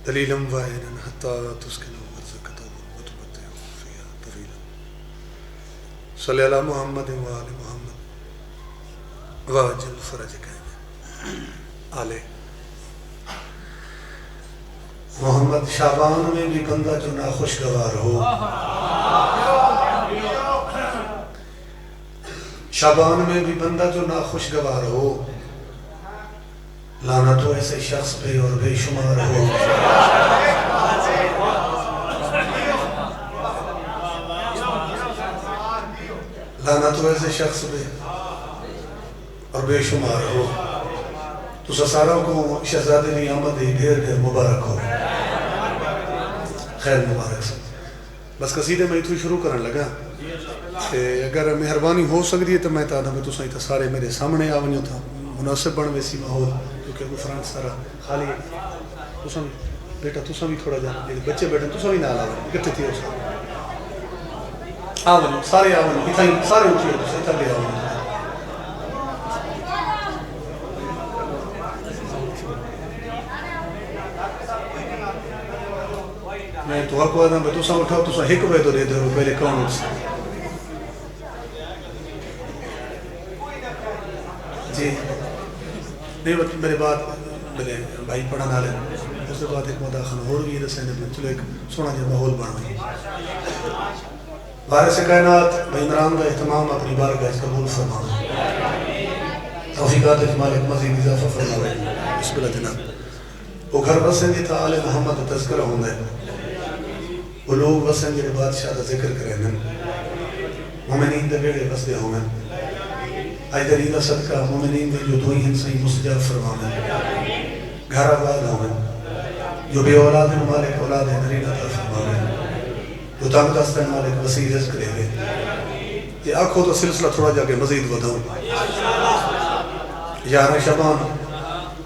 دلیلا وعینا حتی تسکنوا ارضک وتمتعوا فیہا طویلا صلی علی محمد وآل محمد واجل فرجک آلے محمد شعبان میں بھی بندہ جو ناخوشگوار ہو، شعبان میں بھی بندہ جو ناخوشگوار ہو، لعنت ہو ایسے شخص پہ اور بے شمار ہو، لعنت ہو ایسے شخص پہ اور بے شمار ہو۔ تو سساروں کو شہزادے کی آمد ڈھیر ڈھیر مبارک ہو، خیر مبارک سے۔ بس قصیدے میں تو شروع کرنے لگا کہ اگر مہربانی ہو سکتی ہے تو میں تانا میں تو سائیں سارے میرے سامنے آونیوں تھا مناسب بن ویسی ماحول، کیونکہ وہ فرانس سارا خالی ہے۔ تساں بیٹا تساں بھی تھوڑا جا بچے بیٹھے تساں بھی نال آونیوں کتنے تھی اس آونیوں سارے آونیوں اتھائی سارے اٹھی ہو تساں اتھا لے آونیوں۔ میں تو آپ کو آدھا میں تساں اٹھاؤ تساں ایک بے تو دے دے رو پہلے کون اٹھ سکتے جی نہیں میرے بعد میرے بھائی پڑھا نہ لیں اس کے بعد ایک مداخل ہو رہی ہے رسینے میں چلو ایک سونا جا ماحول بڑھ گئی۔ وارث کائنات بھائی عمران کا اہتمام اپنی بارگاہ قبول فرمائے، توفیقات مالک مزید اضافہ فرمائے۔ بسم اللہ جناب وہ گھر بسیں گے تا آل محمد تذکرہ ہوں گے، وہ لوگ بسیں گے بادشاہ کا ذکر کریں گے، مومنین دے بیڑے بس دے ہوں گے، آئی دریدہ صدقہ مومنین دے جو دوئی ہیں صحیح مستجاب فرمائے، گھر آباد ہوں گے، جو بے اولاد ہیں مالک اولاد ہیں دریدہ عطا فرمائے، جو تانگ دستن مالک وسیع رزق دے گے۔ یہ آنکھوں تو سلسلہ تھوڑا جا کے مزید ودھاؤں۔ 11 شعبان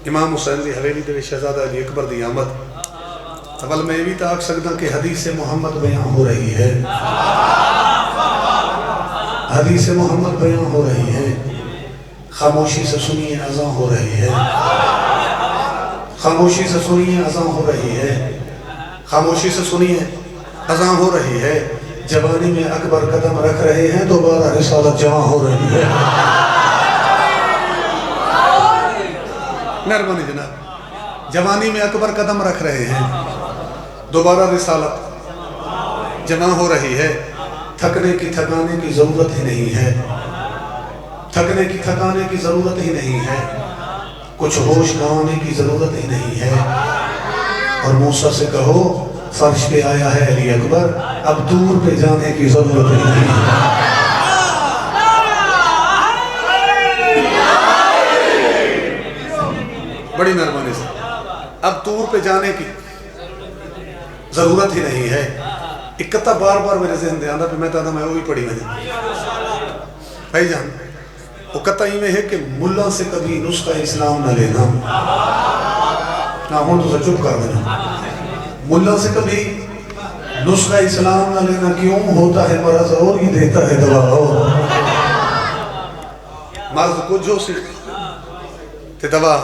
امام حسین دی حویلی دے شہزادہ علی اکبر دی آمد۔ اول میں یہ بھی تاک سکتا کہ حدیث محمد بیان ہو رہی ہے، حدیث محمد بیان ہو رہی ہے، خاموشی سے سنیے اذان ہو رہی ہے، خاموشی سے سنیے اذان ہو رہی ہے، خاموشی سے سنیے اذان ہو رہی ہے۔ جوانی میں اکبر قدم رکھ رہے ہیں دوبارہ رسالت جوان ہو رہی ہے۔ مہربانی جناب، جوانی میں اکبر قدم رکھ رہے ہیں دوبارہ رسالت جمع ہو رہی ہے۔ تھکنے کی تھکانے کی ضرورت ہی نہیں ہے، تھکنے کی تھکانے کی ضرورت ہی نہیں ہے، کچھ ہوش گنوانے کی ضرورت ہی نہیں ہے۔ اور موسیٰ سے کہو فرش پہ آیا ہے علی اکبر، اب دور پہ جانے کی ضرورت ہی نہیں ہے۔ بڑی مہربانی سے اب دور پہ جانے کی ضرورت ہی نہیں ہے۔ اکتا بار بار میرے ذہن دے آندھا پہ میں تانا میں وہی پڑھی میں بھائی جان وہ قطع ہی میں ہے کہ ملہ سے کبھی نسخہ اسلام نہ لینا، نہ ہوں تو سے چپ کر دینا۔ ملہ سے کبھی نسخہ اسلام نہ لینا، کیوں ہوتا ہے مرض اور ہی دیتا ہے دوا اور۔ مرض کچھ ہو سی تے دوا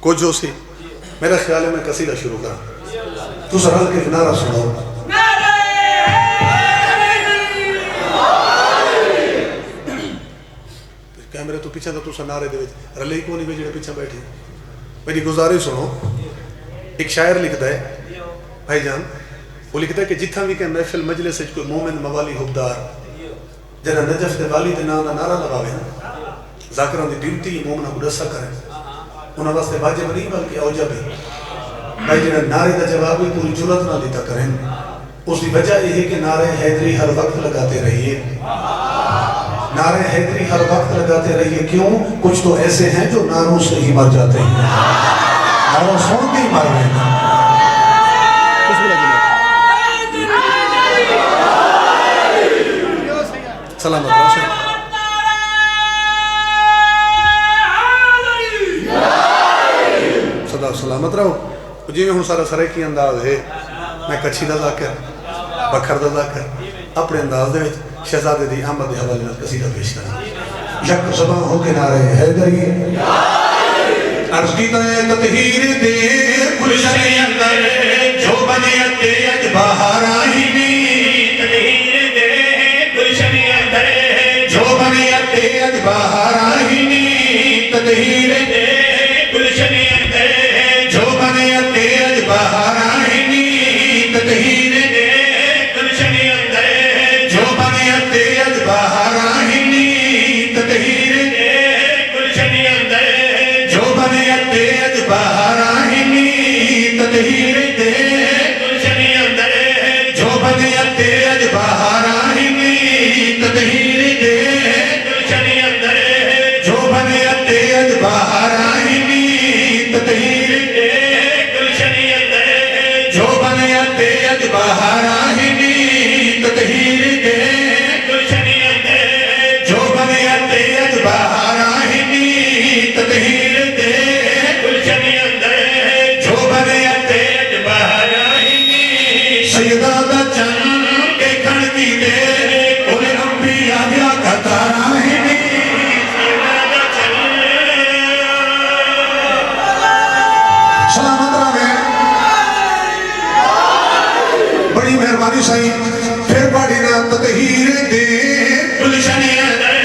کچھ ہو سی۔ میرا خیال ہے میں قصیدہ شروع کرا تو سرحل کے نعرہ سنو۔ کیمرے تو پیچھے تو سا نعرے دے رلے ہی کونی بیجڑے پیچھے بیٹھے۔ میری گزارے سنو، ایک شاعر لکھتا ہے بھائی جان، وہ لکھتا ہے کہ جتھا بھی کہ محفل مجلس ہے کوئی مومن موالی حبدار جنہ نجف دے والی دے نام دا نعرہ لگاوے نا، ذاکران دی ڈیوٹی مومنہ کو رسا کریں، انہاں واسطے واجب نہیں بلکہ اوجب ہے۔ بھائی جنہ نعرے دا جوابی پوری جرات نہ دیتا کریں، اس دی وجہ یہ ہے کہ نعرے حیدری ہر وقت لگاتے رہیے، نعرے حیدری ہر وقت لگاتے رہیے۔ کیوں؟ کچھ تو ایسے ہیں جو نعروں سے ہی مر جاتے ہیں، نعروں سنتے ہی مر رہے ہیں۔ سلامت رہو صدا سلامت رہو۔ جی ہوں سارا سرے کی انداز ہے، میں کچھی دا ذاکر بکھر دا ذاکر اپنے انداز دے شہزادے دی آمد دی حوالے میں قصیدہ پیش کرنا۔ یک زبان ہو کے نعرے حیدری عرض کی تطہیر دے گلشن تطہیر دے گلشنی اندر جو بنیتے اج باہر آئیں گی تطہیر دے گلشنی اندر جو بنیتے اج باہر آئیں گی تطہیر دے گلشنی اندر جو بنیتے اج باہر آئیں گی تطہیر دے گلشنی اندر جو بنیتے اج باہر آئیں گی تطہیر دے گلشنی اندر جو بنیتے اج باہر آئیں گی سیدہ دا چند کے کھڑ کی دے کل انبیاء دیا قطار آئیں گی سیدہ دا چند سلامت رہے بڑی مہربانی صحیح پھر پڑھی نا تطہیر دے گلشنی اندر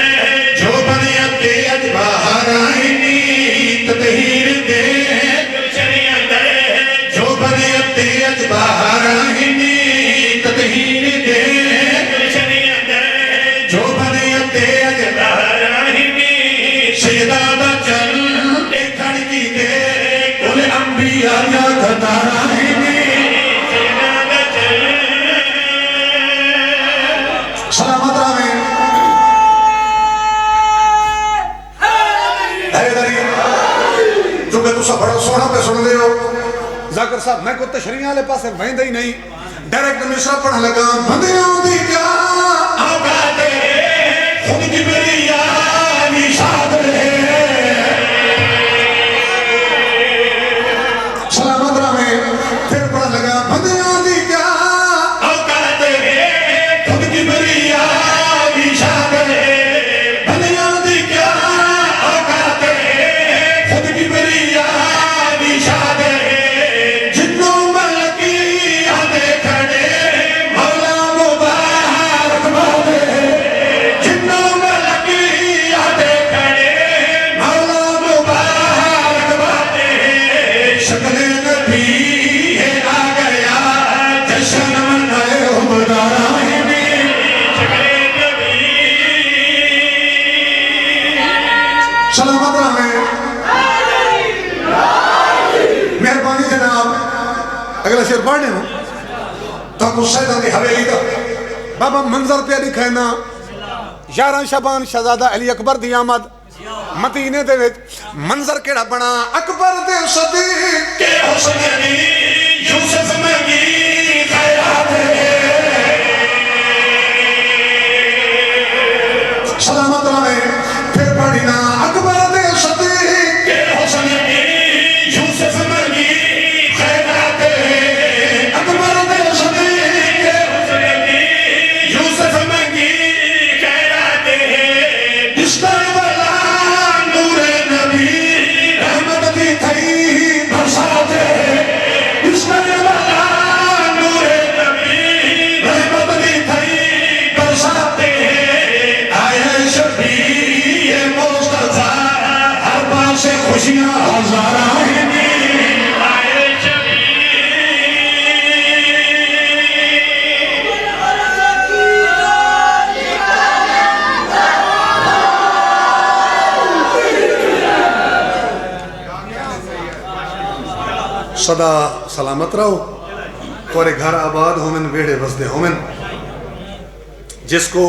جو بنیتے اج باہر آئیں گی تطہیر دے گلشنی اندر جو بنیتے اج باہر آئیں گی تطہیر دے گلشنی اندر جو بنیتے اج باہر آئیں گی سیدہ دا چند کھڑ کی دے کل انبیاء یا قطار آئیں گی سیدہ دا چند سلامت رہے چونکہ تُسا بڑا سونا پہ سن لے ہو ذاکر صاحب میں کو تشریح آلے پاسے وہیں ہی نہیں ڈائریکٹ مصرہ پڑھا لگا بندیوں دی کیا آبادے خود کی بریا نشاد رہے سلامت رہے پھر پڑھا لگا بندیوں دی کیا آبادے خود کی بریا نشاد رہے بندیوں دی کیا آبادے خود کی بریا نشاد رہے جنوں ملکی آدھے کھڑے مولا مبارک بادے جنوں ملکی آدھے کھڑے مولا مبارک بادے شکل نبی ہے آ گیا جشن منائے عمدار آئیں گے شکل نبی سلامت رہے مہربانی جناب اگلا شیر پڑھنے ہوں تو ہم اس سیدہ دی حویلی کا بابا منظر پہ لکھا ہے نا 11 شبان شہزادہ علی اکبر دی آمد مدینے دے وچ منظر کیڑا بنا اکبر دے صدیق کے حسن علی یوسف منگی خیرات سلامت رہے پھر پڑھی نا اکبر دے صدیق کے حسن علی یوسف منگی خیرات اکبر دے صدیق کے حسن علی یوسف منگی خیرات اس طرح والا نور نبی رحمت دی تھئی برسات اس طرح والا نور نبی رحمت دی تھئی برسات آئے شبیہ مصطفیٰ ہر پاس خوشیاں ہزار آئیں گی آئے صدا سلامت رہو تورے گھر آباد ہومن ویڑے وزدے ہومن جس کو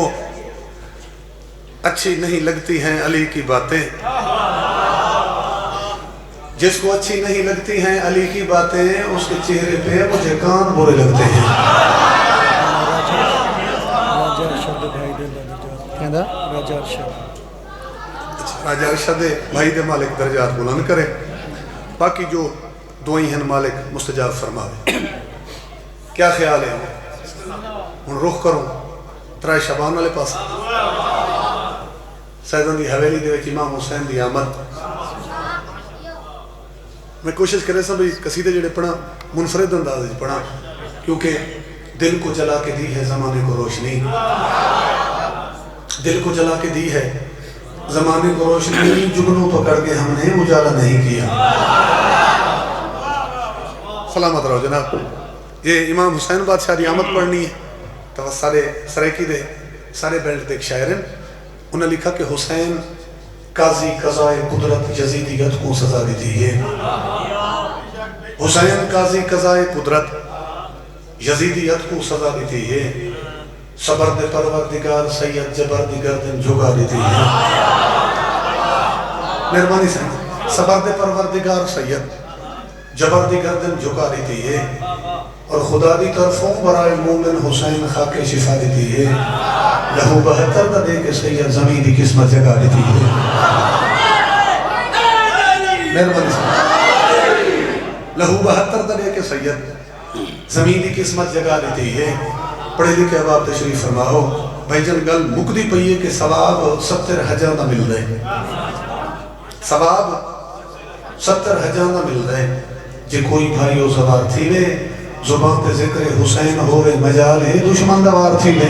اچھی نہیں لگتی ہیں علی کی باتیں جس کو اچھی نہیں لگتی ہیں علی کی باتیں اس کے چہرے پہ مجھے کان برے لگتے ہیں راجہ ارشد بھائی دے مالک درجات بلند کرے باقی جو دعائیں ہیں مالک مستجاب فرماوے کیا خیال ہے ہن رخ کروں ترائے شبان والے پاس سیدان دی حویلی دے وچ امام حسین دی آمد میں کوشش کرے سا بھی قصیدے جڑے پڑھا منفرد انداز پڑھا کیونکہ دل کو جلا کے دی ہے زمانے کو روشنی دل کو جلا کے دی ہے زمانے کو روشنی جگنوں پکڑ کے ہم نے اجالا نہیں کیا سلامت رہو جناب یہ امام حسین بادشاہ دی آمد پڑھنی ہے تو سارے سریکی دے سارے بیلٹ دے ایک شاعر ہیں انہوں نے لکھا کہ حسین قاضی قضائے قدرت یزیدیت کو سزا دی تھی یہ حسین قاضی قضائے قدرت یزیدیت کو سزا دیتی ہے صبر دے پروردگار سید جبر دی گردن جھکا دیتی ہے مہربانی سے صبر دے پروردگار سید جبر دی گردن جھکا دیتی ہے اور خدا دی طرفوں برائے مومن حسین خاک شفا دیتی ہے لہو 72 دا دے کے سید زمین دی قسمت جگا دیتی ہے مہربانی سے لہو 72 دا دے کے سید زمین دی قسمت جگا دیتی ہے پڑھے لکھے اب آپ تشریف فرماؤ بھائی جان گل مکدی پئیے کہ ثواب 70 حجاں دا مل رہے ثواب 70 حجاں دا مل رہے جے کوئی بھائیو سوار تھی لے زبان تے ذکر حسین ہوئے مجال ہے دشمن دوار تھی لے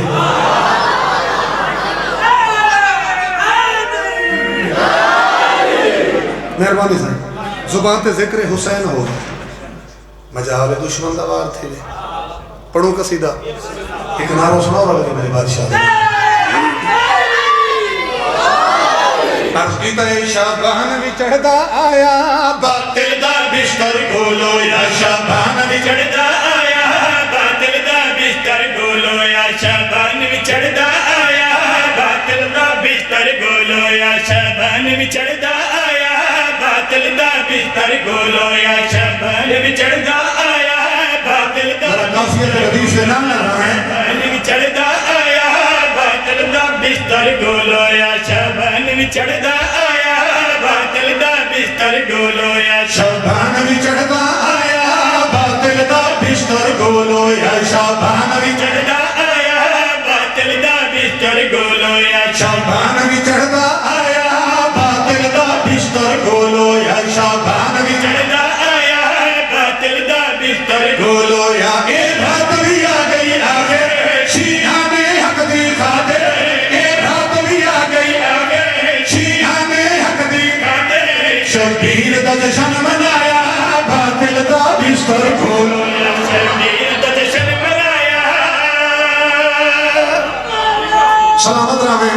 مہربانی سے زبان تے ذکر حسین ہوئے مجال ہے دشمن دوار تھی لے پڑھوں قصیدہ ایک نعرہ سناؤ اور لگے میری بادشاہ دے عرض کیتا ہے شابان بھی چڑھدا آیا باطل دا بستر گولو یا شابان بھی چڑھدا آیا باطل دا بستر گولو یا شابان بھی چڑھدا آیا باطل دا بستر گولو یا شابان بھی چڑھدا آیا باطل دا بستر گولو یا شابان بھی چڑھدا آیا باطل دا ناصیت حدیث سے نام لگ رہا ہے بھی چڑھدا آیا باطل دا بستر گولو یا شابان بھی چڑھدا آیا باطل دا بستر گولو یا شابان بھی چڑھدا آیا باطل دا بستر گولو یا شابان بھی چڑھدا آیا باطل دا بستر گولو یا شابان بھی چڑھدا آیا باطل دا بستر گولو یا شابان بھی چڑھدا آیا باطل دا بستر گولو یا اے رات بھی آ گئی آگے شیعہ نے حق دی خاطر اے رات بھی آ گئی آگے شیعہ نے حق دی خاطر شبیر دا جشن منایا باطل دا بستر گولو یا شبیر دا جشن منایا سلامت رہے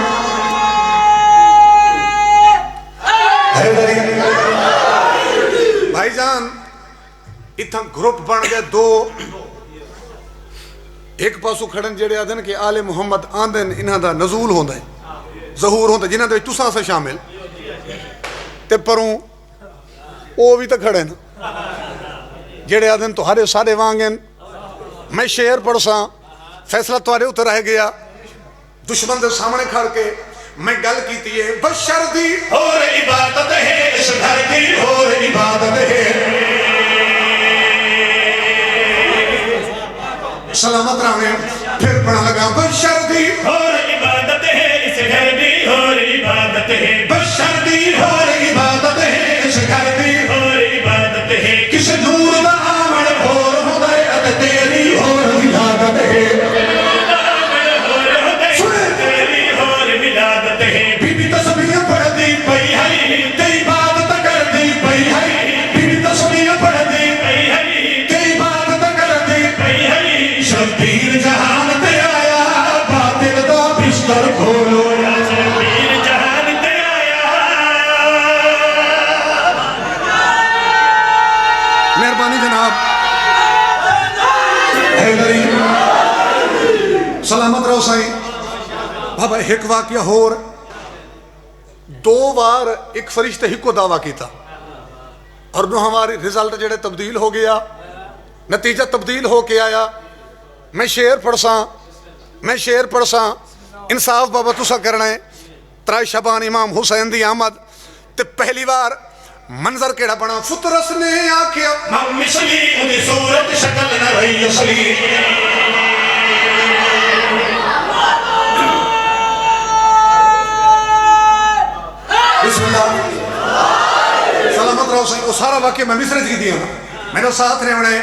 حیدری بھائی جان اتھا گروپ بن گئے دو ایک پاسو کھڑن جڑے آدھن کہ آل محمد آندن انہاں دا نزول ہوندہ ہے ظہور ہوندہ ہے جنہاں دے تساں سے شامل تے پروں او بھی تا کھڑے نا جڑے آدھن تو ہرے سارے وانگن میں شعر پڑھساں فیصلہ توارے اتر رہ گیا دشمن دے سامنے کھڑ کے میں گل کیتی ہے بشر دی اور عبادت ہے اس گھر کی اور عبادت ہے سلامت رہے پھر پڑھا لگا بشر دی اور عبادت ہے اس گھر کی اور عبادت ہے بشر دی اور عبادت ہے اس گھر کی اور عبادت ہے کس نور دا آمن اور ہدایت تیری اور ولادت ہے تیری اور ولادت ہے بی بی تسبیح پڑھ دی پئی ہے تے عبادت کر دی پئی ہے بی بی تسبیح پڑھ دی پئی ہے تے عبادت کر دی پئی ہے شبیر جہان تے آیا باطل دا بستر کھولو یا شبیر جہان تے آیا مہربانی جناب حیدری سلامت رہو سائیں بابا ایک واقعہ ہور دو بار ایک فرشتے ہی کو دعویٰ کیتا اور نو ہماری رزلٹ جڑے تبدیل ہو گیا نتیجہ تبدیل ہو کے آیا میں شعر پڑھساں انصاف بابا تسا کرنا ہے ترائی شبان امام حسین دی آمد تے پہلی بار منظر کیڑا بنا فطرس نے آکھیا مثلی انہی صورت شکل نہ رہی اصلی بسم اللہ سلامت رہو سائیں وہ سارا واقعہ میں مصرج کی دیا میرے ساتھ رہے ہونے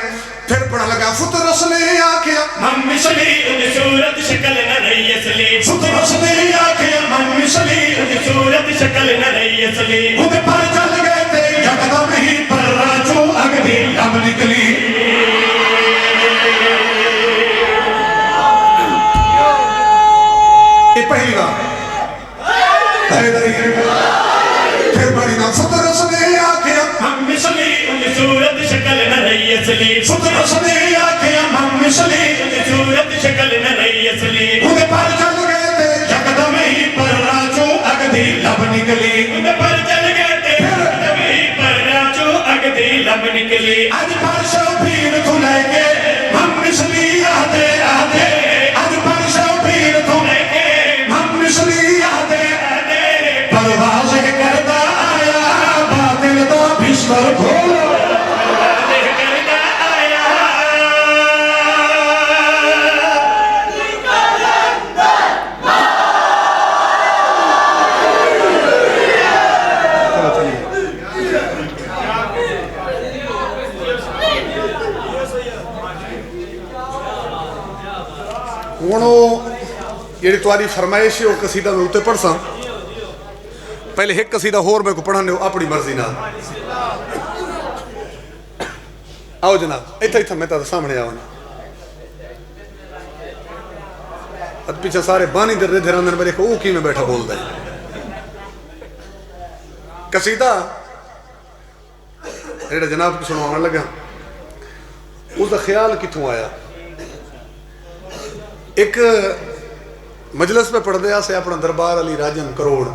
پھر پڑھا لگا فطرس نے آکھیا مثلی انہی صورت شکل نہ رہی اصلی فطرس نے آکھیا مثلی انہی صورت شکل نہ رہی اصلی انہیں پر چل گئے تھے یکدم ہی پر راجو اگدی لب نکلی یہ پہلی بار پھر بڑی نا فطرس نے آکھیا مثلی انہی صورت شکل نہ رہی رہی اصلی ستر سدے آکھیا من مثلی صورت شکل نہ رہی اصلی انہیں پر چل گئے تھے یکدم ہی پر راچوں اگدھی لب نکلی انہیں پر چل گئے تھے یکدم ہی پر راچوں اگدھی لب نکلی اج پرشو پھیر تو لے کے من مثلی آدھے آدھے اج پرشو پھیر تو لے کے من مثلی آدھے آدھے پرواز کرتا آیا باطل دا بستر کھولا جیڑی تاری فرمائش ہے وہ قصیدہ میں اتے پڑھ سا پہلے ایک قصیدہ ہور میں کو پڑھانے ہو اپنی مرضی نہ آؤ جناب ایتھا ایتھا میں تا سامنے آؤں اب پیچھے سارے بانی در دے دھراندن میں دیکھو او کی میں بیٹھا بول دے قصیدہ ایڈا جناب کی سنوانا لگا اس دا خیال کتوں آیا ایک مجلس پہ پڑھ دیا سے اپنا دربار علی راجن کروڑ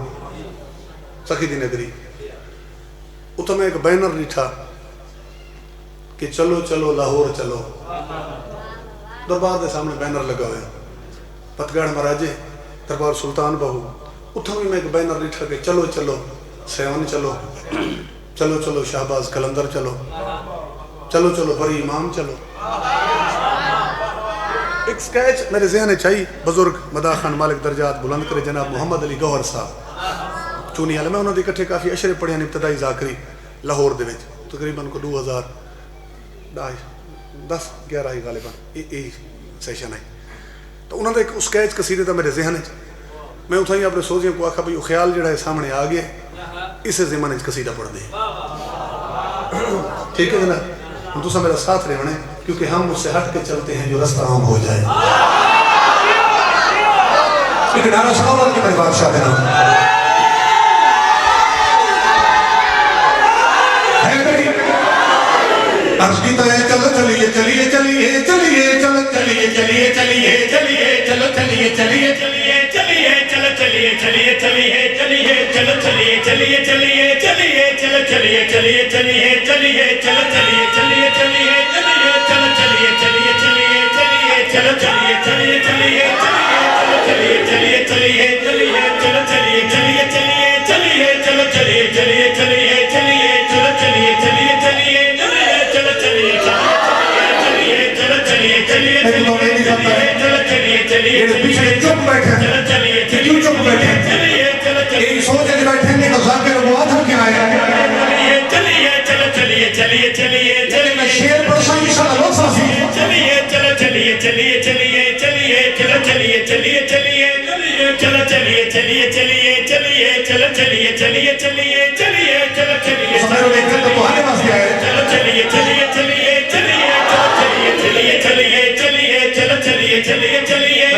سخی دی نگری اتھا میں ایک بینر لکھا کہ چلو چلو لاہور چلو دربار دے سامنے بینر لگا ہوئے پتگاڑ مراجے دربار سلطان بہو اتھا میں ایک بینر لکھا کہ چلو چلو سیون چلو چلو چلو شہباز کلندر چلو چلو چلو بری امام چلو ایک سکیچ میرے ذہن ہے چاہیے بزرگ مدا خان مالک درجات بلند کرے جناب محمد علی گوہر صاحب چونی حال میں انہوں نے اکٹھے کافی اشرے پڑھے ہیں ابتدائی ذاکری لاہور دے وچ تقریباً کو 2010-11 ہی غالباً یہ سیشن ہے تو انہوں نے ایک سکیچ قصیدے تھا میرے ذہن ہے میں اتھا ہی اپنے سوچیاں کو آکھا بھئی خیال جڑا ہے سامنے آ گیا اسے زمان قصیدہ پڑھ دے ٹھیک ہے جناب ہم تو سا میرا ساتھ رہے ہونے کیونکہ ہم اس سے ہٹ کے چلتے ہیں جو رستہ عام ہو جائے ایک نعرہ سلامت کے میرے بادشاہ دینا عرض کی تو ہے چلو چلیے چلیے چلیے چلیے چلو چلیے چلیے چلیے چلیے چلو چلیے چلیے چلیے چلیے چلو چلیے چلیے چلیے چلیے چلو چلیے چلیے چلیے چلیے چلو چلیے چلیے چلیے چلیے چلو چلیے چلیے چلیے چلیے چلو چلیے چلیے چلیے چلیے چلو چلیے چلیے چلیے چلیے چلیے چلیے چلیے چلیے چلو چلیے چلیے چلیے چلیے چلو چلیے چلیے چلیے چلیے چلو چلیے چلیے چلیے چلو چلیے چلو چلیے چلیے چلو چلیے چلیے پیچھے چپ بیٹھے کیوں چپ بیٹھے یہی سوچے کہ بیٹھیں گے تو ذاکر وہ آدھر کیا آیا چلیے چلو چلیے چلیے چلیے چلیے میں شیر پر سنگی صلی اللہ ساسی چلیے چلو چلیے چلیے چلیے چلیے چلو چلیے چلیے چلیے چلو چلیے چلیے چلیے چلیے چلو چلیے چلیے چلیے چلیے چلو چلیے سمیرو دیکھتے تو بہانے واسطے آئے چلو چلیے چلیے چلیے چلیے چلیے چلیے چلیے چلو چلیے چلیے چلیے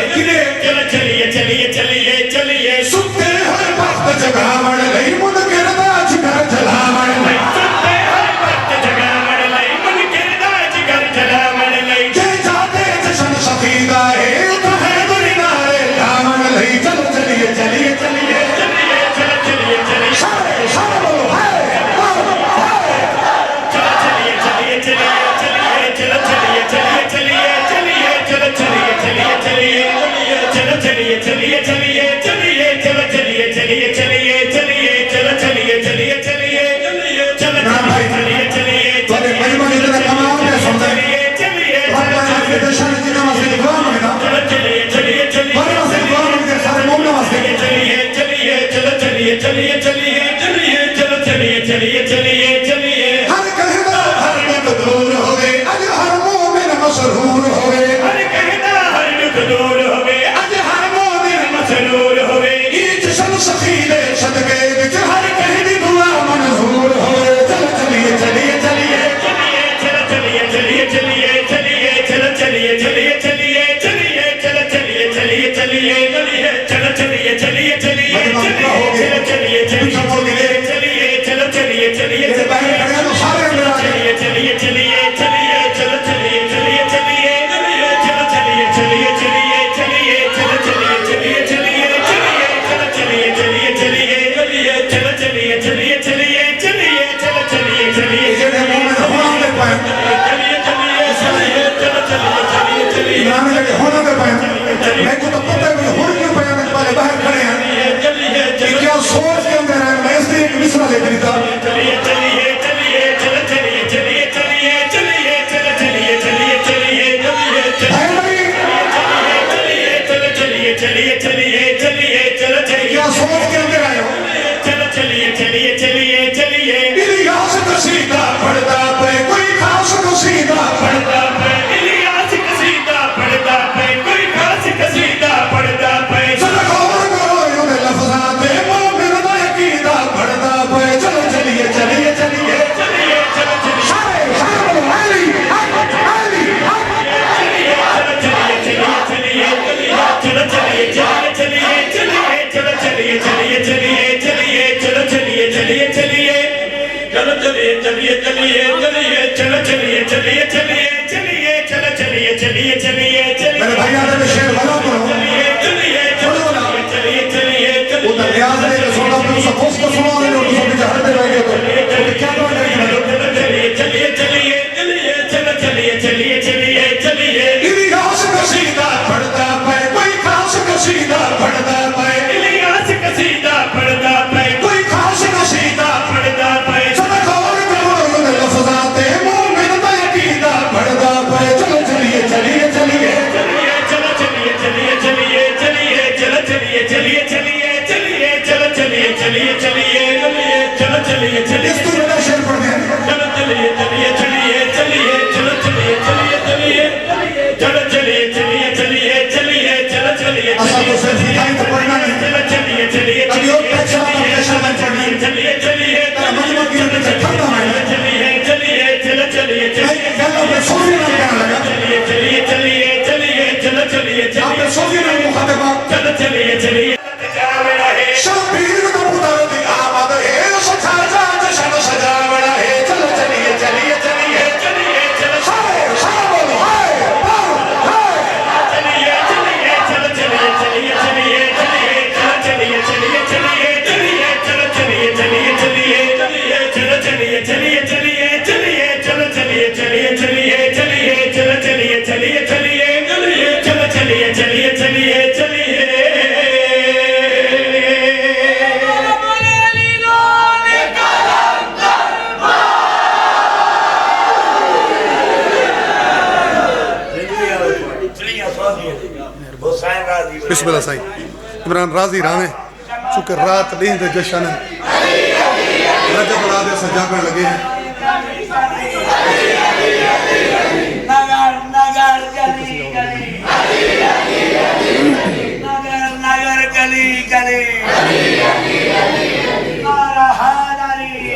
چلو چلیے چلیے چلیے چلیے ستے ہر وقت جگہ مڑ لئی من گردہ جگر جلا مڑ لئی ستے ہر وقت جگہ مڑ لئی من گردہ جگر جلا مڑ لئی جے جاتے جشن شفیدہ ہے تو ہے دری نارے لا مڑ لئی چلو چلیے چلیے چلیے چلیے چلو چلیے چلیے سارے سارے بولو ہے چلو چلیے چلیے چلیے چلیے چلو چلیے چلیے چلیے چلیے چلو چلیے چلیے چلیے چلو چلیے چلیے چلیے چلیے چلو چلیے چلیے چلیے چلیے چلو چلیے چلیے چلیے چلو چلیے چلیے چلیے مجمع جتنا کمال ہے سنتے چلیے چلیے چلیے چلیے چلو چلیے چلیے چلیے چلو چلیے چلیے چلیے چلیے ہر کہنا ہر دکھ دور ہوئے اج ہر مومن مسرور ہوئے ہر کہنا ہر دکھ دور ہوئے اج ہر مومن مسرور ہوئے یہ جشن سخیلے صدقے وچ ہر کہنی دعا منظور ہوئے چلو چلیے چلیے چلیے چلو چلیے چلیے چلیے چلیے چلو چلیے چلیے چلیے چلیے چلو چلیے چلیے چلیے چلو چلیے چلیے چلیے چلو چلیے چلیے چلیے چلو چلیے چلیے چلیے چلیے چلیے چلیے چلیے چلیے چلیے چلو چلیے چلیے چلیے چلیے میرے بھائی آنے میں شیر بھلا کرو چلیے چلیے چلیے چلیے وہ تو نیاز نہیں کہ سونا تو اسا خوش کو سنا نہیں اور اسا جہر دے رہے تو کیا کرو چلیے چلیے چلیے چلیے چلو چلیے چلیے چلیے چلیے الیاس قصیدہ پڑھتا پے کوئی خاص قصیدہ پڑھتا پے الیاس قصیدہ پڑھتا پے کوئی خاص قصیدہ پڑھتا پے صدق اور کرو لفظات مومن دا عقیدہ پڑھتا پے چلو چلیے چلیے چلیے چلو چلیے چلیے چلیے چلیے چلو چلیے چلیے چلیے چلیے چلو چلیے چلیے چلیے چلو چلیے چلیے اس تو میرا شیر پڑھ دیں چلو چلیے چلیے چلیے چلیے چلو چلیے چلیے چلیے چلو چلیے چلیے چلیے چلیے چلو چلیے اسا تو صرف ہدایت تو پڑھنا نہیں چلو چلیے چلیے ابھی اور پیچھا پیشہ میں پڑھنی چلیے چلیے مجمع کی اندر سے ٹھنڈا میں چلیے چلیے چلو چلیے چلیے پہلے اپنے صوفی نام کہنے لگا چلیے چلیے چلیے چلیے چلو چلیے اپنے صوفی نام مخاطبہ چلو چلیے چلیے شبیر کا پتر دی آمد ہے سچا جات شن سجاوڑا ہے چلو چلیے چلیے چلیے چلیے چلو ہائے ہائے بولو ہائے ہائے چلیے چلیے چلو چلیے چلیے چلیے چلیے چلو چلیے چلیے چلیے چلیے چلو چلیے چلیے چلیے چلو چلیے چلیے چلیے چلیے چلو چلیے چلیے چلیے چلیے چلو چلیے چلیے چلیے چلو چلیے چلیے چلیے چلیے بسم اللہ سائیں عمران راضی راویں چونکہ رات لین دے جشن رجب العادے سے جاگن لگے ہیں نگر نگر گلی گلی نگر نگر گلی گلی نارا حیدری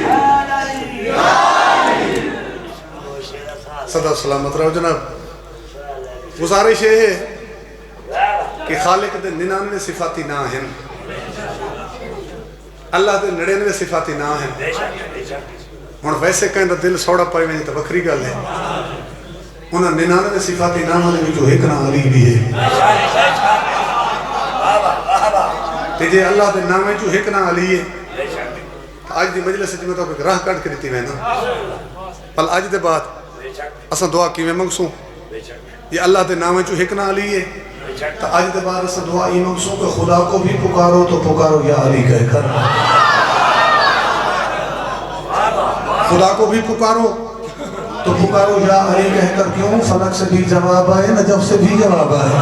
حیدری صدا سلامت رہو جناب گزارش یہ ہے کہ خالق دے 99 صفاتی نہ ہیں اللہ دے 99 صفاتی نہ ہیں ہن ویسے کہیں دل سوڑا پائے ویں تے وکری گل ہے انہاں 99 صفاتی نہ والے وچوں ایک نام علی بھی ہے تے جے اللہ دے نام وچوں ایک نام علی ہے اج دی مجلس وچ میں تو ایک راہ کٹ کے دتی میں نا پل اج دے بعد اساں دعا کیویں منگسوں یہ اللہ دے نام وچوں ایک نام علی ہے تو آج دے بعد اساں دعا ای منگسوں کہ خدا کو بھی پکارو تو پکارو یا علی کہہ کر خدا کو بھی پکارو تو پکارو یا علی کہہ کر کیوں فلک سے بھی جواب آئے نجف سے بھی جواب آئے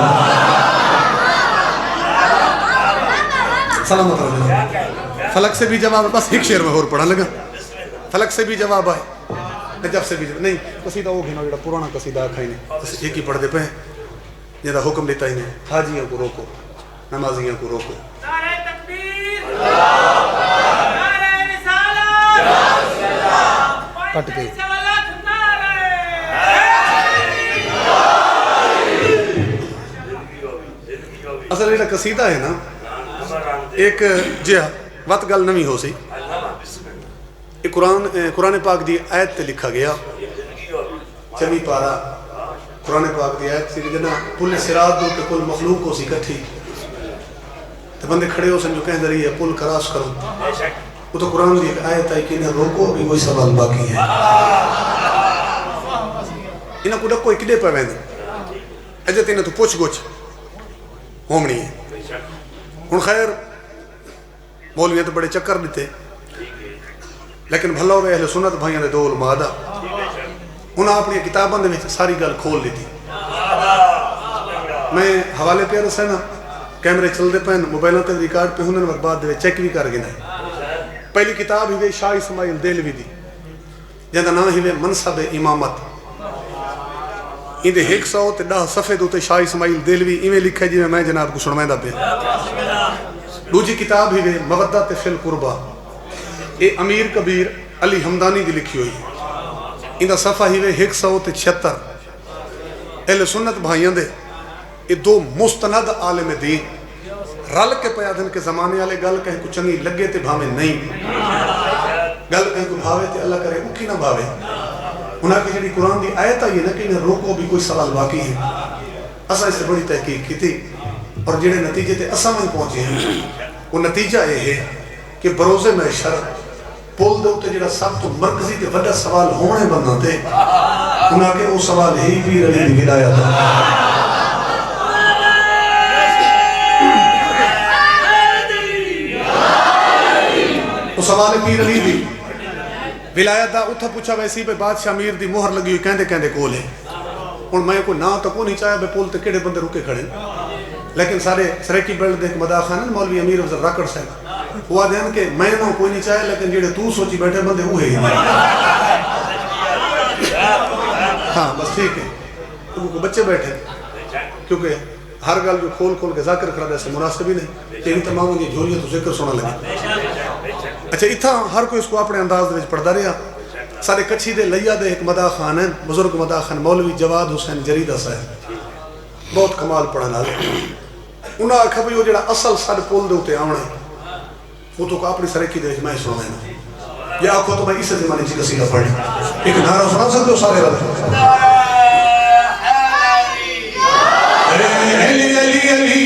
سلامت رہا فلک سے بھی جواب بس ایک شعر میں اور پڑھا لگا فلک سے بھی جواب آئے نجف سے بھی جواب نہیں قصیدہ وہ گھنا جڑا پرانا قصیدہ کھائی نے بس ایک ہی پڑھ دے پہ جیدہ حکم لیتا ہی نہیں حاجیوں کو روکو نمازیوں کو روکو نعرہ تکبیر نعرہ رسالت کٹ گئی اصل یہ قصیدہ ہے نا ایک جی وقت گل نمی ہو سی ایک قرآن پاک دی آیت تے لکھا گیا چوی پارا قرآن پاک دی آیت سی جنا پل سرات دو کہ کل مخلوق کو سی کٹھی تو بندے کھڑے ہو سن جو کہہ دری ہے پل کراس کرو وہ تو قرآن دی ایک آیت آئی کہ انہیں روکو ابھی کوئی سوال باقی ہے انہیں کو ڈکو اکڑے پہ ویندے اجت انہیں تو پوچھ گوچ ہومنی ہے ان خیر مولویاں تو بڑے چکر دیتے لیکن بھلا ہوئے اہل سنت بھائیاں دے دو علماء دا انہاں اپنی کتاباں دے وچ ساری گل کھول لیتی میں حوالے پہ رسے نا کیمرے چل دے پہن موبائلوں تے ریکارڈ پہ ہنن وقت بعد دے چیک بھی کر گئے پہلی کتاب ہی شاہ اسماعیل دہلوی دی جہاں نام ہی منصب امامت اندے 110 صفحے دوتے شاہ اسماعیل دہلوی ایویں لکھا ہے جی میں جناب کو سنوائیں دا پہ دوجی کتاب ہی مودت فی القربہ اے امیر کبیر علی حمدانی دی لکھی ہوئی اندہ صفحہ ہی 176 اہل سنت بھائیاں دے یہ دو مستند عالم دین رل کے پیادن کے زمانے والے گل کہیں کو چنگی لگے تے بھاوے نہیں گل کہیں کو بھاوے تے اللہ کرے اکی نہ بھاوے انہاں کی جڑی قرآن دی آیت آئی ہے نا کہ انہیں روکو بھی کوئی سوال باقی ہے. اساں اس سے بڑی تحقیق کی تھی اور جڑے نتیجے تے اساں میں پہنچے ہیں وہ نتیجہ یہ ہے کہ بروز محشر پول دے اوتے جڑا سب تو مرکزی تے بڑا سوال ہونے بندہ تے انہاں کے وہ سوال ہی پیر علی دی ولایت ہے. وہ سوال پیر علی دی ولایت دا اتھا پوچھا ویسی پہ بادشاہ امیر دی مہر لگی ہوئی کہندے کہندے کول ہے. اور میں کوئی نہ تو کوئی نہیں چاہیا بے پول تے کیڑے بندے رکے کھڑے لیکن سارے سریکی بیلڈ دیکھ مدا خان مولوی امیر افضل راکڑ صاحب ہوا دین کہ میں نہ کوئی نہیں چاہیا لیکن جڑے تو سوچی بیٹھے بندے وہ ہے. ہاں بس ٹھیک ہے کو بچے بیٹھے کیونکہ ہر گل جو کھول کھول کے ذکر کرا دے سے مناسب ہی نہیں تیری تمام یہ جھولیاں تو ذکر سونا لگے. اچھا اتھا ہر کوئی اس کو اپنے انداز دے پڑھدا رہا. سارے کچھی دے لیا دے ایک مدا خان ہیں بزرگ مدا خان مولوی جواد حسین جریدہ صاحب بہت کمال پڑھنا ہے. انہاں آکھا بھی وہ جڑا اصل ساڈے پول دے اوتے آونا ہے وہ تو اپنی سرکی دے میں سنا ہے یا آکھو تو میں اس زمانے کی قصیدہ پڑھی ایک نعرہ سنا سکتے ہو سارے والے علی علی علی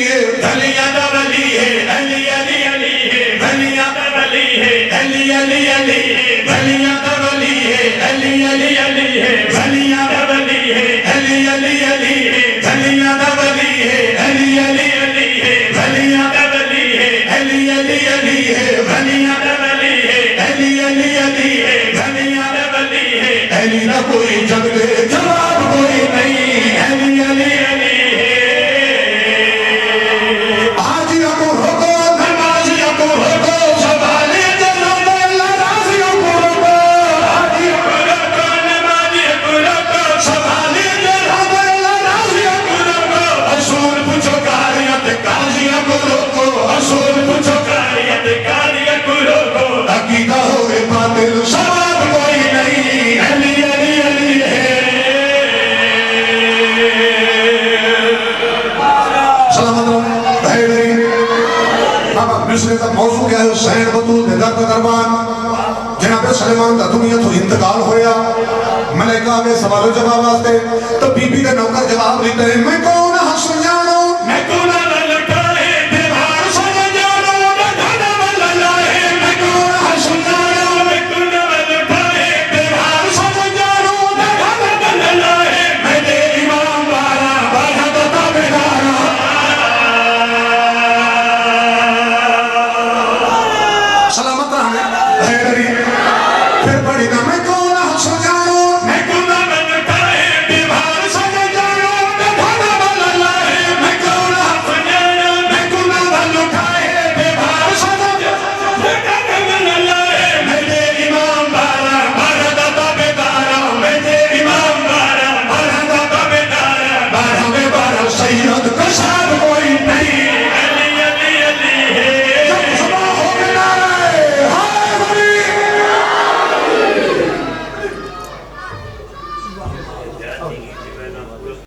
علی دا ولی ہے علی علی علی ہے ولی دا ولی ہے علی علی علی ولی دا ولی ہے علی علی علی ہے ولی دا ولی ہے علی علی علی ہے ولی دا ولی ہے علی علی علی ہے ولی دا ولی ہے علی علی علی ہے ولی دا ولی ہے علی علی علی ہے ولی دا ولی ہے علی نہ کوئی جگ دے جواب کوئی نہیں علی علی علی موضوع کیا ہے حسین بطول دے در دربان جناب سلیمان دا دنیا تو انتقال ہویا ملائکہ آگے سوال و جواب آتے تو بی بی دے نوکر جواب لیتے ہیں میں کون حسن جانو میں کون للٹائے دیوار سن جانو میں کون للائے میں کون حسن جانو میں کون للٹائے دیوار سن جانو میں کون للائے میں دے امام بارا بارا دتا بیدارا سلامت رہنے پھر پڑھی نا میں کون حسن جانو میں کون للٹائے دیوار سن جانو میں کون للائے میں کون حسن جانو میں کون للٹائے دیوار سن جانو میں کون للائے میں دے امام بارا بارا دتا بیدارا میں دے امام بارا بارا دتا بیدارا بارا میں بارا صحیح